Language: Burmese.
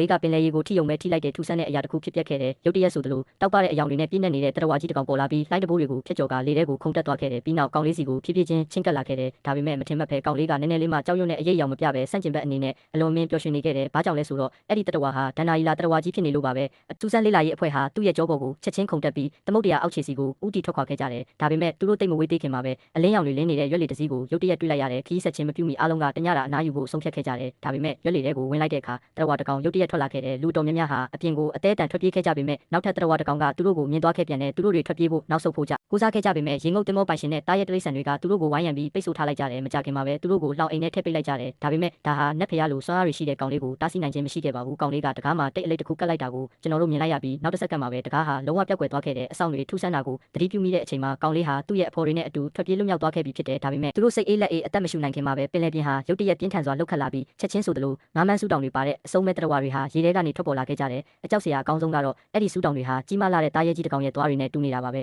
လေးကပင်လယ်ရေကိုထိယုံမဲ့ထိလိုက်တဲ့ထူဆန်းတဲ့အရာတစ်ခုဖြစ်ပျက်ခဲ့တယ်ရုတ်တရက်ဆိုသလိုတောက်ပတဲ့အယောင်တွေနဲ့ပြည့်နေနေတဲ့တရဝါကြီးတစ်ကောင်ပေါ်လာပြီးလှိုင်းတဘိုးတွေကိုဖျက်ကျော်ကလေထဲကိုခုန်တက်သွားခဲ့တယ်ပြီးနောက်ကောင်လေးစီကိုဖြည်းဖြည်းချင်းချင်းကပ်လာခဲ့တယ်ဒါပေမဲ့မထင်မှတ်ပဲကောင်လေးကနည်းနည်းလေးမှကြောက်ရွံ့တဲ့အရေးအယောင်မပြပဲဆန့်ကျင်ဘက်အနေနဲ့အလွန်မင်းပျော်ရွှင်နေခဲ့တယ်ဘာကြောင့်လဲဆိုတော့အဲ့ဒီတရဝါဟာဒန္နာရီလာတရဝါကြီးဖြစ်နေလို့ပါပဲထူဆန်းလေးလာရေးအဖွဲ့ဟာသူ့ရဲ့ကြောပေါ်ကိုချက်ချင်းခုန်တက်ပြီးသမုတ်တရားအောက်ခြေစီကိုဥတီထွက်ခွာခဲ့ကြတယ်ဒါပေမဲ့သူတို့တိတ်မဝေးသေးခင်မှာပဲအလင်းရောင်တွေလင်းနေတဲ့ရွက်လေတစည်းကိုရုတ်တရက်တွေ့လိုက်ရတယ်ခီးဆက်ချင်းမပြူမီအားလုံးကတညတာအနားယူဖို့ဆုံးဖြတ်ခဲ့ကြတယ်ဒါပေမဲ့ရွက်လေတွေကိုဝင်လိုက်တဲ့အခါတရဝါတကောင်ရုတ်တရက်ထွက်လာခဲ့တယ်လူတော်များများဟာအပြင်ကိုအသေးအတန်ထွက်ပြေးခဲ့ကြပေမဲ့နောက်ထပ်တရဝါတကောင်ကသူတို့ကိုမြင်သွားခဲ့ပြန်တယ်သူတို့တွေထွက်ပြေးဖို့နောက်ဆုတ်ဖို့ကြကိုးစားခဲ့ကြပေမဲ့ရေငုပ်တင်မောပိုင်ရှင်နဲ့တားရဲတရိတ်ဆန်တွေကသူတို့ကိုဝိုင်းရံပြီးပိတ်ဆို့ထားလိုက်ကြတယ်မကြခင်မှာပဲသူတို့ကိုလှောင်အိမ်နဲ့ထည့်ပိတ်လိုက်ကြတယ်ဒါပေမဲ့ဒါဟာနက်ဖျားလိုစွမ်းအားတွေရှိတဲ့ကောင်လေးကိုတားဆီးနိုင်ခြင်းမရှိခဲ့ပါဘူးကောင်လေးကတကားမှာတိတ်အလိတ်တစ်ခုကတ်လိုက်တာကိုကျွန်တော်တို့မြင်လိုက်ရပြီးနောက်တစ်စက္ကန့်မှာပဲတကားဟာလုံးဝပျောက်ကွယ်သွားခဲ့တယ်အဆောင်တွေထူဆန်းတာကိုသတိပြုမိတဲ့အချိန်မှာကောင်လေးဟာသူ့ရဲ့အဖော်တွေနဲ့အတူထွက်ပြေးလွတ်မြောက်သွားခဲ့ပြီဖြစ်တယ်ဒါပေမဲ့သူတို့စိတ်အေးလက်အေးအသက်မရှူနိုင်ခင်မှာပဲပင်လယ်ပြင်ဟာရုတ်တရက်ပြင်းထန်စွာလှုပ်ခတ်လာပြီးချက်ချင်းဆိုသလိုငါးမန်းစူးတောင်တွေပါတဲ့အစုံမဲ့တရဝါတွေဟာရေထဲကနေထွက်ပေါ်လာခဲ့ကြတယ်အကြောက်စရာအကောင်းဆုံးကတော့အဲ့ဒီစူးတောင်တွေဟာကြီးမားလာတဲ့တားရဲကြီးတစ်ကောင်ရဲ့သွားတွေနဲ့တူနေတာပါပဲ